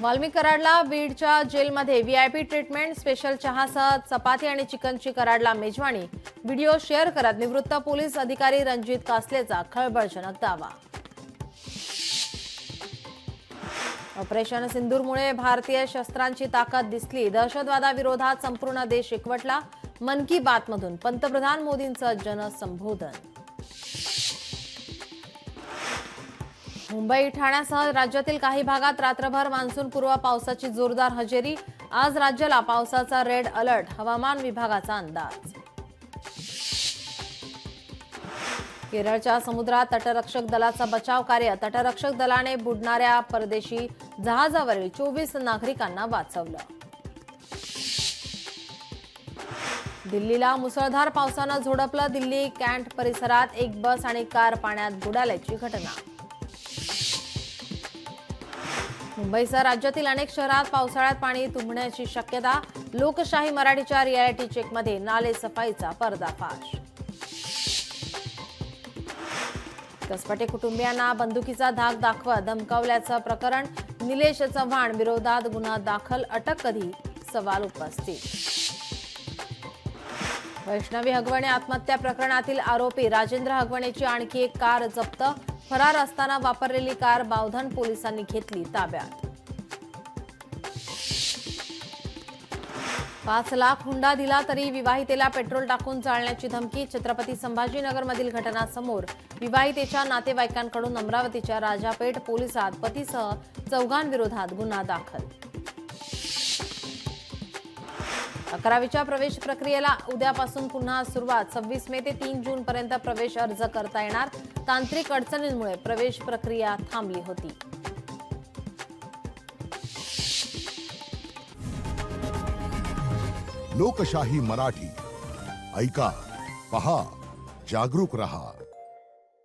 वाल्मिक कराडला बीडच्या जेलमध्ये VIP treatment, special चहासह चपाती आणि चिकनची कराडला मेजवानी। व्हिडिओ शेअर करत निवृत्त पोलीस अधिकारी रणजित कासलेचा खळबळजनक दावा। ऑपरेशन सिंदूरमुळे भारतीय शस्त्रांची ताकद दिसली, दहशतवादाविरोधात संपूर्ण देश एकवटला। मन की बात मधून पंतप्रधान मोदींचं जनसंबोधन। मुंबई, ठाण्यासह राज्यातील काही भागात रात्रभर मान्सूनपूर्व पावसाची जोरदार हजेरी। आज राज्याला पावसाचा रेड अलर्ट, हवामान विभागाचा अंदाज। केरळच्या समुद्रात तटरक्षक दलाचा बचाव कार्य, तटरक्षक दलाने बुडणाऱ्या परदेशी जहाजावरील 24 नागरिकांना वाचवलं। दिल्लीला मुसळधार पावसानं झोडपलं, दिल्ली कॅन्ट परिसरात एक बस आणि कार पाण्यात बुडाल्याची घटना। मुंबईसह राज्यातील अनेक शहरात पावसाळ्यात पाणी तुंबण्याची शक्यता, लोकशाही मराठीच्या रियालिटी चेकमध्ये नाले सफाईचा पर्दाफाश। कसपटे कुटुंबियांना बंदुकीचा धाक दाखवत धमकावल्याचं प्रकरण, निलेश चव्हाण विरोधात गुन्हा दाखल, अटक कधी, सवाल उपस्थित। वैष्णवी हगवणे आत्महत्या प्रकरणातील आरोपी राजेंद्र हगवणेची आणखी एक कार जप्त, फरार असताना वापरलेली कार बावधन पोलिसांनी घेतली ताब्यात। 5 लाख हुंडा दिला तरी विवाहितेला पेट्रोल टाकून जाळण्याची धमकी, छत्रपती संभाजीनगरमधील घटना समोर। विवाहितेच्या नातेवाईकांकडून अमरावतीच्या राजापेठ पोलिसात पतीसह 4 विरोधात गुन्हा दाखल। 11वीच्या प्रवेश प्रक्रियेला उद्यापासून पुन्हा सुरुवात, 26 मे ते 3 जून पर्यंत प्रवेश अर्ज करता येणार। तांत्रिक अडचणींमुळे प्रवेश प्रक्रिया थांबली होती। लोकशाही मराठी ऐका, पहा, जागरूक रहा।